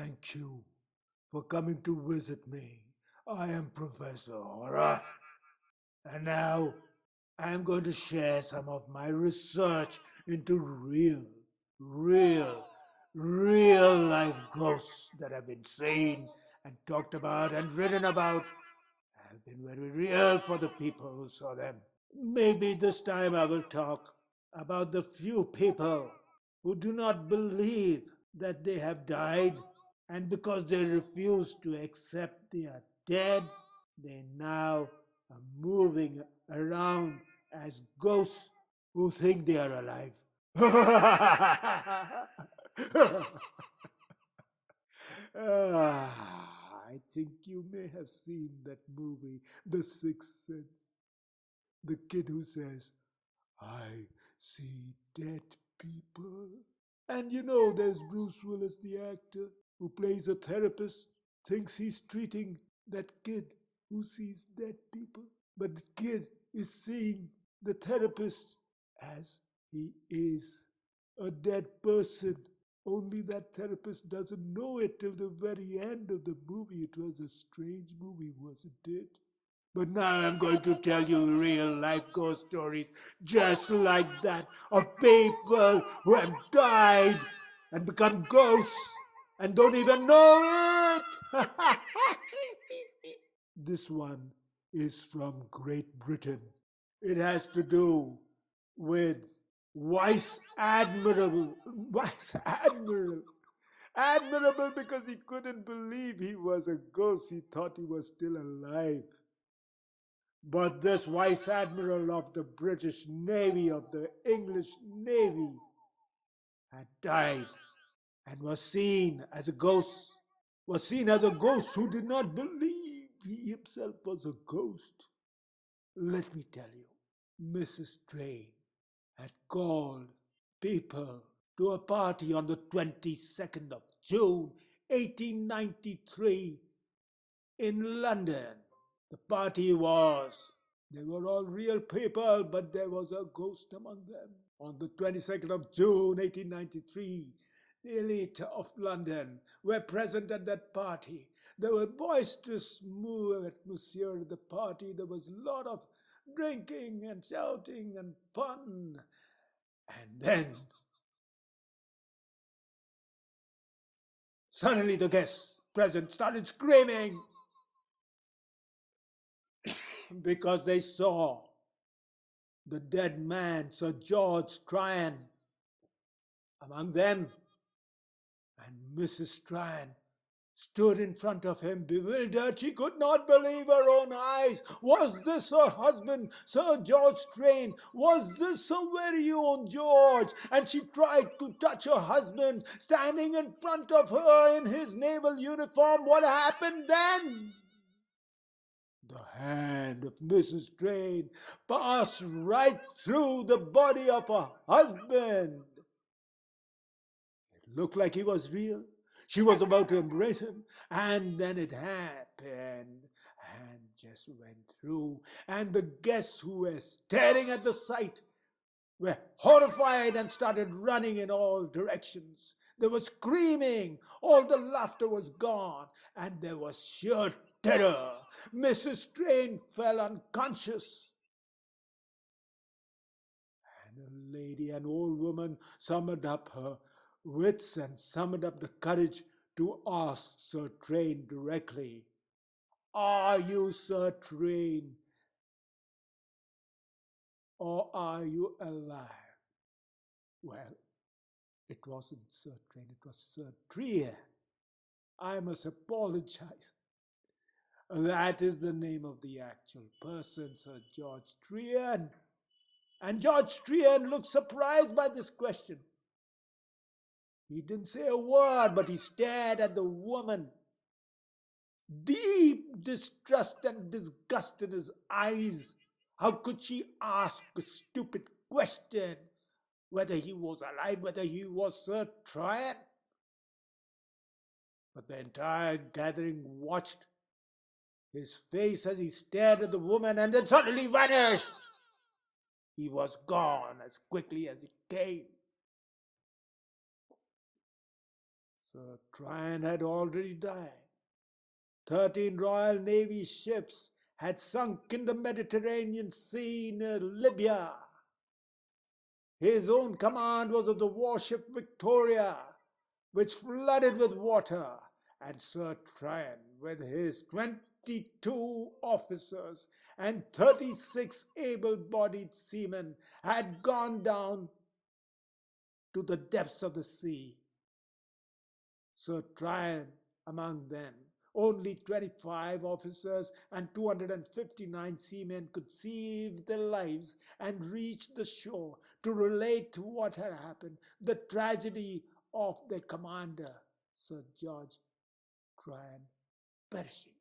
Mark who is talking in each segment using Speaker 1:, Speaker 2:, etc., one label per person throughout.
Speaker 1: Thank you for coming to visit me. I am Professor Horror, and now I am going to share some of my research into real, real life ghosts that have been seen and talked about and written about. Have been very real for the people who saw them. Maybe this time I will talk about the few people who do not believe that they have died, and because they refuse to accept they are dead, they now are moving around as ghosts who think they are alive. I think you may have seen that movie, The Sixth Sense. The kid who says, I see dead people. And there's Bruce Willis, the actor, who plays a therapist, thinks he's treating that kid who sees dead people. But the kid is seeing the therapist as he is a dead person. Only that therapist doesn't know it till the very end of the movie. It was a strange movie, wasn't it? But now I'm going to tell you real life ghost stories just like that of people who have died and become ghosts and don't even know it. This one is from Great Britain. It has to do with Vice Admiral. Admirable because he couldn't believe he was a ghost. He thought he was still alive. But this Vice Admiral of the British Navy, of the English Navy, had died and was seen as a ghost, who did not believe he himself was a ghost. Let me tell you, Mrs. Train had called people to a party on the 22nd of June, 1893, in London. The party they were all real people, but there was a ghost among them. On the 22nd of June, 1893, the elite of London were present at that party. There were boisterous atmosphere at the party. There was a lot of drinking and shouting and fun. And then, suddenly the guests present started screaming because they saw the dead man, Sir George Tryan, among them. And Mrs. Tryan stood in front of him, bewildered. She could not believe her own eyes. Was this her husband, Sir George Tryan? Was this her very own George? And she tried to touch her husband, standing in front of her in his naval uniform. What happened then? The hand of Mrs. Tryan passed right through the body of her husband. It looked like he was real. She was about to embrace him, and then it happened and just went through. And the guests who were staring at the sight were horrified and started running in all directions. There was screaming, all the laughter was gone, and there was sheer terror. Mrs. Train fell unconscious. And a lady, an old woman, summoned up her wits and summoned up the courage to ask Sir Train directly, "Are you Sir Train, or are you alive?" Well, it wasn't Sir Train, it was Sir Trier. I must apologize. That is the name of the actual person, Sir George Trier. And George Trier looked surprised by this question. He didn't say a word, but he stared at the woman. Deep distrust and disgust in his eyes. How could she ask a stupid question? Whether he was alive, whether he was Sir Trier? But the entire gathering watched his face as he stared at the woman and then suddenly vanished. He was gone as quickly as he came. Sir Tryon had already died. 13 Royal Navy ships had sunk in the Mediterranean Sea near Libya. His own command was of the warship Victoria, which flooded with water, and Sir Tryon, with his 22 officers and 36 able-bodied seamen, had gone down to the depths of the sea. Sir Tryon among them. Only 25 officers and 259 seamen could save their lives and reach the shore to relate what had happened, the tragedy of their commander, Sir George Tryon, perishing.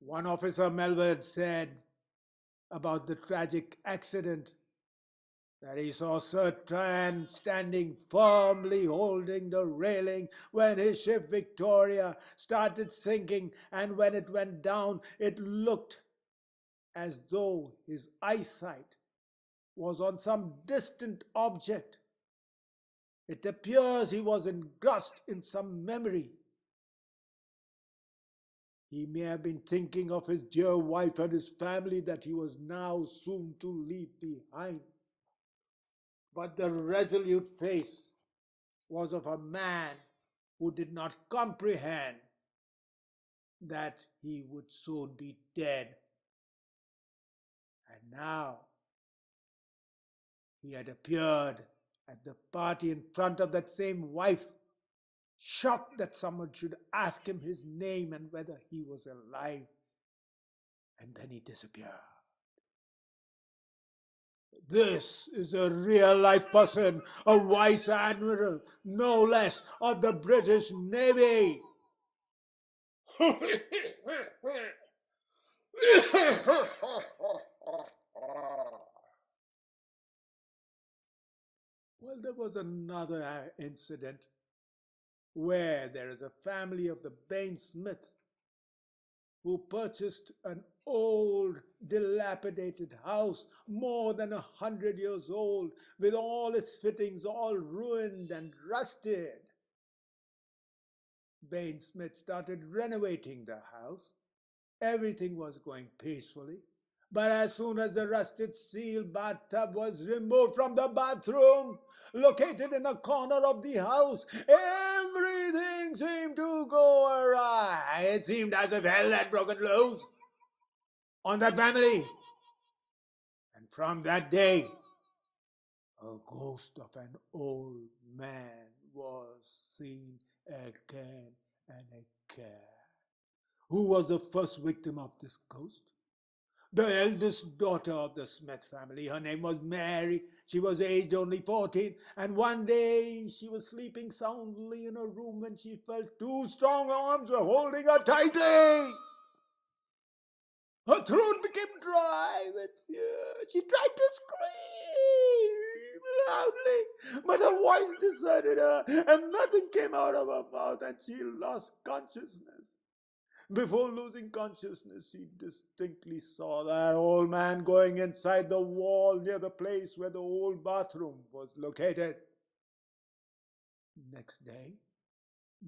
Speaker 1: One officer, Melville, said about the tragic accident that he saw Sir Tryon standing firmly holding the railing when his ship Victoria started sinking, and when it went down, it looked as though his eyesight was on some distant object. It appears he was engrossed in some memory. He may have been thinking of his dear wife and his family that he was now soon to leave behind. But the resolute face was of a man who did not comprehend that he would soon be dead. And now he had appeared at the party in front of that same wife, shocked that someone should ask him his name and whether he was alive. And then he disappeared. This is a real-life person, a vice admiral, no less, of the British Navy. Well, there was another incident where there is a family of the Bain Smith who purchased an old, dilapidated house, more than 100 years old, with all its fittings all ruined and rusted. Bain Smith started renovating the house. Everything was going peacefully. But as soon as the rusted steel bathtub was removed from the bathroom, located in a corner of the house, everything seemed to go awry. It seemed as if hell had broken loose on that family. And from that day, a ghost of an old man was seen again and again. Who was the first victim of this ghost? The eldest daughter of the Smith family. Her name was Mary. She was aged only 14, and one day she was sleeping soundly in her room when she felt two strong arms were holding her tightly. Her throat became dry with fear. She tried to scream loudly, but her voice deserted her, and nothing came out of her mouth, and she lost consciousness. Before losing consciousness, she distinctly saw that old man going inside the wall near the place where the old bathroom was located. Next day,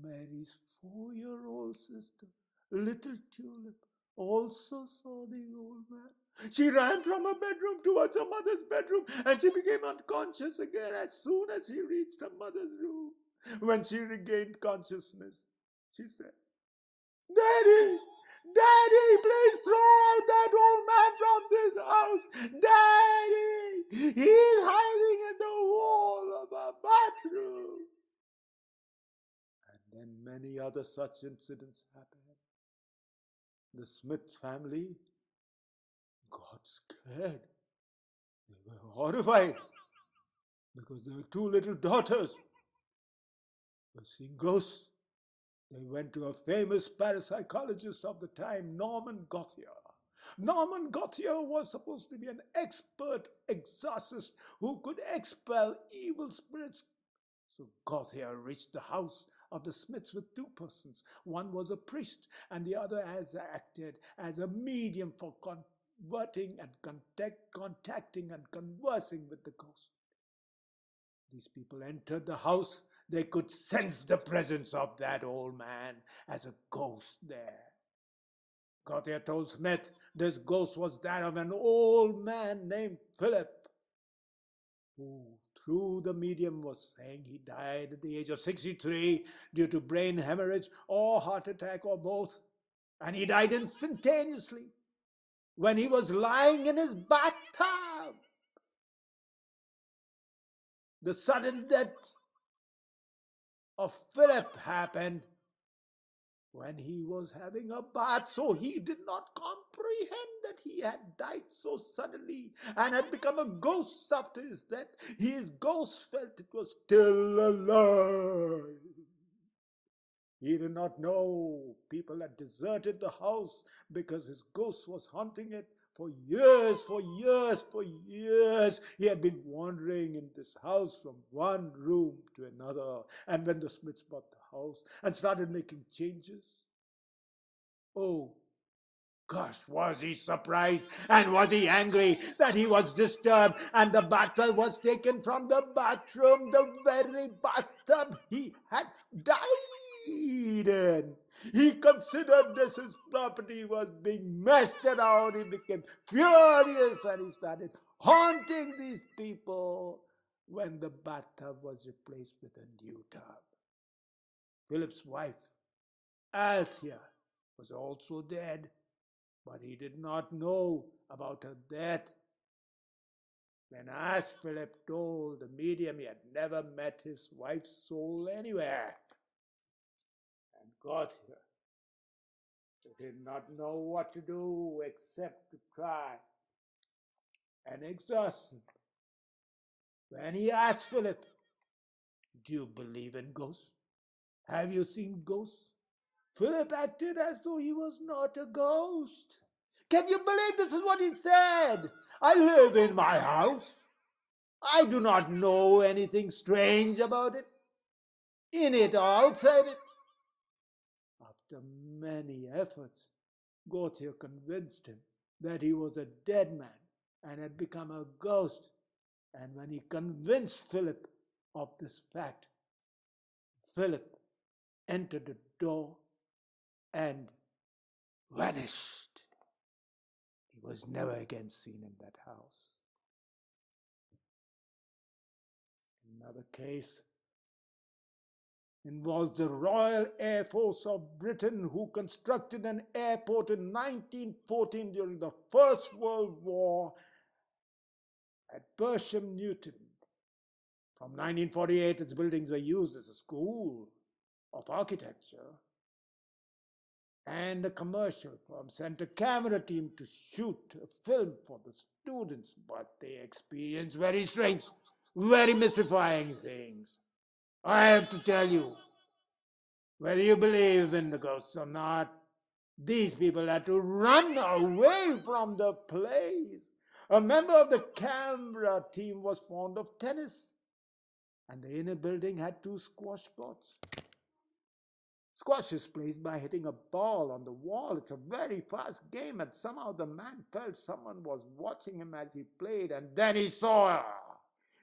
Speaker 1: Mary's 4-year-old sister, Little Tulip, also saw the old man. She ran from her bedroom towards her mother's bedroom, and she became unconscious again as soon as she reached her mother's room. When she regained consciousness, she said, "Daddy! Daddy, please throw out that old man from this house! Daddy! He's hiding in the wall of our bathroom!" And then many other such incidents happened. The Smith family got scared. They were horrified because their 2 little daughters were seeing ghosts. They went to a famous parapsychologist of the time, Norman Gauthier. Norman Gauthier was supposed to be an expert exorcist who could expel evil spirits. So Gauthier reached the house of the Smiths with 2 persons. One was a priest, and the other has acted as a medium for converting and contacting and conversing with the ghost. These people entered the house. They could sense the presence of that old man as a ghost there. Gautier told Smith this ghost was that of an old man named Philip, who through the medium was saying he died at the age of 63 due to brain hemorrhage or heart attack or both. And he died instantaneously when he was lying in his bathtub. The sudden death of Philip happened when he was having a bath, so he did not comprehend that he had died so suddenly and had become a ghost after his death. His ghost felt it was still alive. He did not know people had deserted the house because his ghost was haunting it for years, for years, for years. He had been wandering in this house from one room to another. And when the Smiths bought the house and started making changes, oh gosh, was he surprised and was he angry that he was disturbed and the bathtub was taken from the bathroom, the very bathtub he had died in. He considered this his property was being messed around. He became furious and he started haunting these people when the bathtub was replaced with a new tub. Philip's wife, Althea, was also dead, but he did not know about her death. When asked, Philip told the medium he had never met his wife's soul anywhere. And got here. He did not know what to do except to try and exhaust him. When he asked Philip, "Do you believe in ghosts? Have you seen ghosts?" Philip acted as though he was not a ghost. Can you believe this is what he said? "I live in my house. I do not know anything strange about it, in it or outside it." After many efforts, Gautier convinced him that he was a dead man and had become a ghost. And when he convinced Philip of this fact, Philip entered the door and vanished. He was never again seen in that house. Another case involves the Royal Air Force of Britain, who constructed an airport in 1914 during the First World War at Persham, Newton. From 1948, its buildings were used as a school of architecture, and a commercial firm sent a camera team to shoot a film for the students, but they experienced very strange, very mystifying things. I have to tell you, whether you believe in the ghosts or not, these people had to run away from the place. A member of the camera team was fond of tennis, and the inner building had 2 squash courts. Squash is played by hitting a ball on the wall. It's a very fast game, and somehow the man felt someone was watching him as he played, and then he saw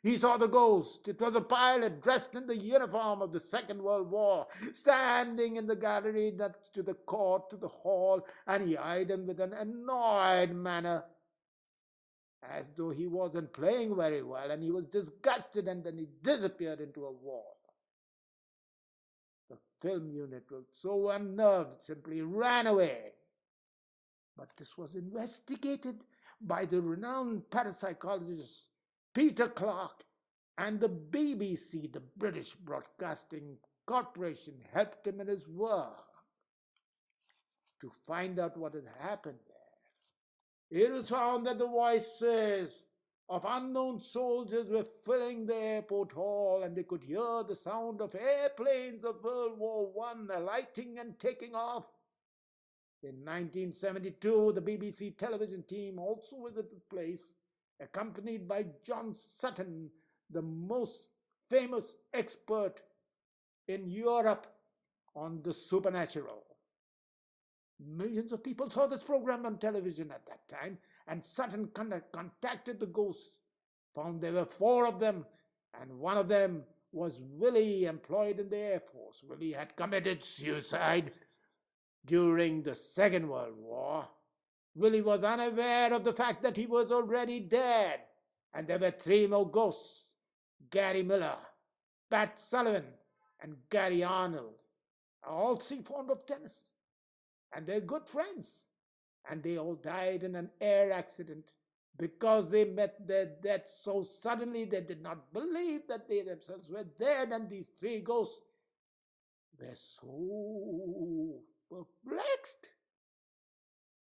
Speaker 1: the ghost. It was a pilot dressed in the uniform of the Second World War, standing in the gallery next to the court, to the hall, and he eyed him with an annoyed manner, as though he wasn't playing very well, and he was disgusted, and then he disappeared into a wall. The film unit was so unnerved, it simply ran away. But this was investigated by the renowned parapsychologist Peter Clark, and the BBC, the British Broadcasting Corporation, helped him in his work to find out what had happened there. It was found that the voices of unknown soldiers were filling the airport hall, and they could hear the sound of airplanes of World War I alighting and taking off. In 1972, the BBC television team also visited the place, accompanied by John Sutton, the most famous expert in Europe on the supernatural. Millions of people saw this program on television at that time, and Sutton contacted the ghosts, found there were 4 of them,
Speaker 2: and one of them was Willie, employed in the Air Force. Willie had committed suicide during the Second World War. Willie was unaware of the fact that he was already dead, and there were three more ghosts: Gary Miller, Pat Sullivan, and Gary Arnold. All three fond of tennis, and they're good friends. And they all died in an air accident. Because they met their death so suddenly, they did not believe that they themselves were dead, and these three ghosts were so perplexed.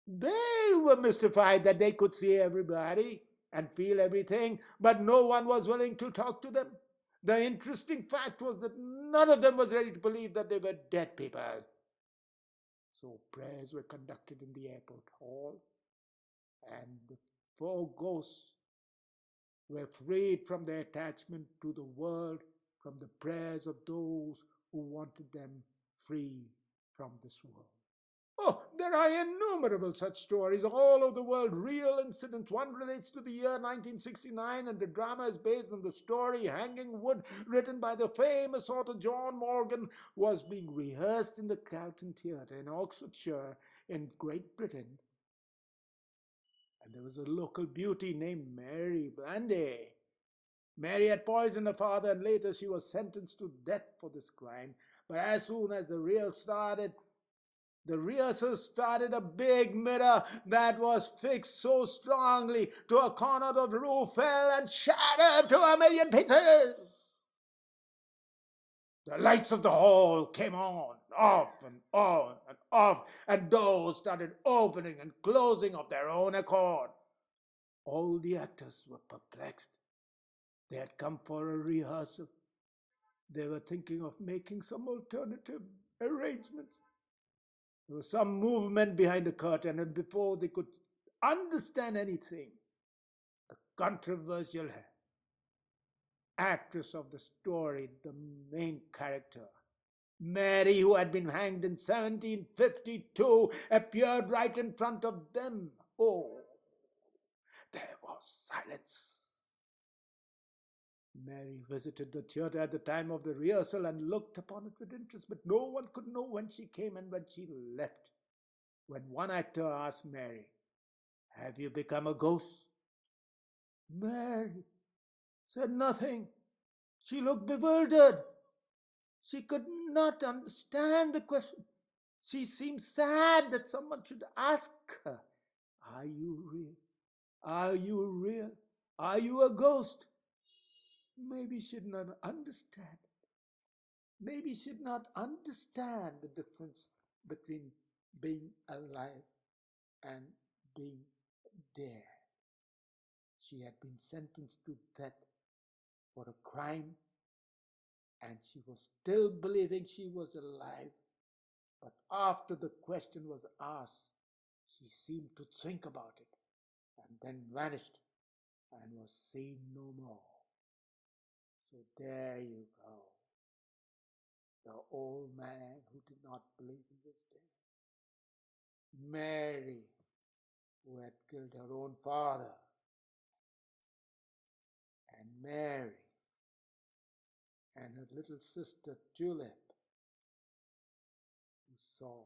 Speaker 2: They were mystified that they could see everybody and feel everything, but no one was willing to talk to them. The interesting fact was that none of them was ready to believe that they were dead people. So prayers were conducted in the airport hall, and the four ghosts were freed from their attachment to the world from the prayers of those who wanted them free from this world. Oh, there are innumerable such stories all over the world, real incidents. One relates to the year 1969, and the drama is based on the story Hanging Wood, written by the famous author John Morgan, was being rehearsed in the Carlton Theatre in Oxfordshire in Great Britain. And there was a local beauty named Mary Blandy. Mary had poisoned her father, and later she was sentenced to death for this crime. But as soon as the rehearsal started, a big mirror that was fixed so strongly to a corner of the roof fell and shattered to a million pieces. The lights of the hall came on, off and on and off, and doors started opening and closing of their own accord. All the actors were perplexed. They had come for a rehearsal. They were thinking of making some alternative arrangements. There was some movement behind the curtain, and before they could understand anything, the controversial actress of the story, the main character, Mary, who had been hanged in 1752, appeared right in front of them. Oh, there was silence. Mary visited the theatre at the time of the rehearsal and looked upon it with interest, but no one could know when she came and when she left. When one actor asked Mary, "Have you become a ghost?" Mary said nothing. She looked bewildered. She could not understand the question. She seemed sad that someone should ask her, "Are you real? Are you real? Are you a ghost?" Maybe she did not understand. Maybe she did not understand the difference between being alive and being dead. She had been sentenced to death for a crime, and she was still believing she was alive. But after the question was asked, she seemed to think about it, and then vanished and was seen no more. So there you go. The old man who did not believe he was dead. Mary, who had killed her own father. And Mary and her little sister Tulip, who saw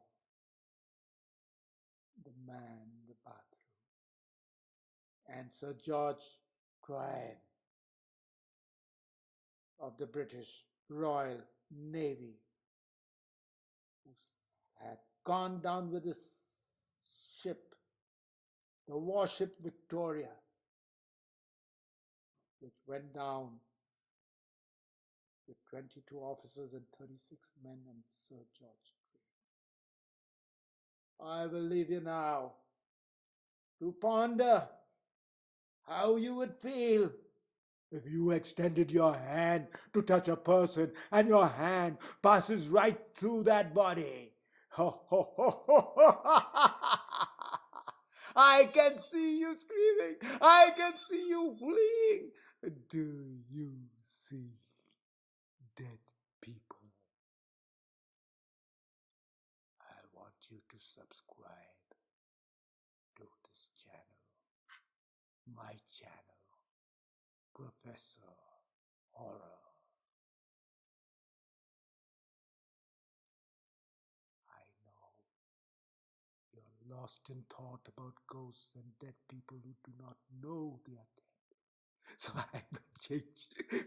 Speaker 2: the man in the bathroom. And Sir George Tryon of the British Royal Navy, who had gone down with his ship, the warship Victoria, which went down with 22 officers and 36 men, and Sir George Tryon. I will leave you now to ponder how you would feel if you extended your hand to touch a person and your hand passes right through that body. Ho, ho, ho, ho, ho. I can see you screaming. I can see you fleeing. Do you see dead people? I want you to subscribe to this channel, my channel, Professor Horror. lost in thought about ghosts and dead people who do not know they are dead. So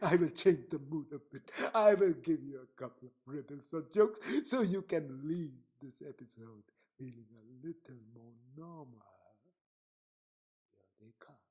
Speaker 2: I will change the mood a bit. I will give you a couple of riddles or jokes so you can leave this episode feeling a little more normal. Here they come.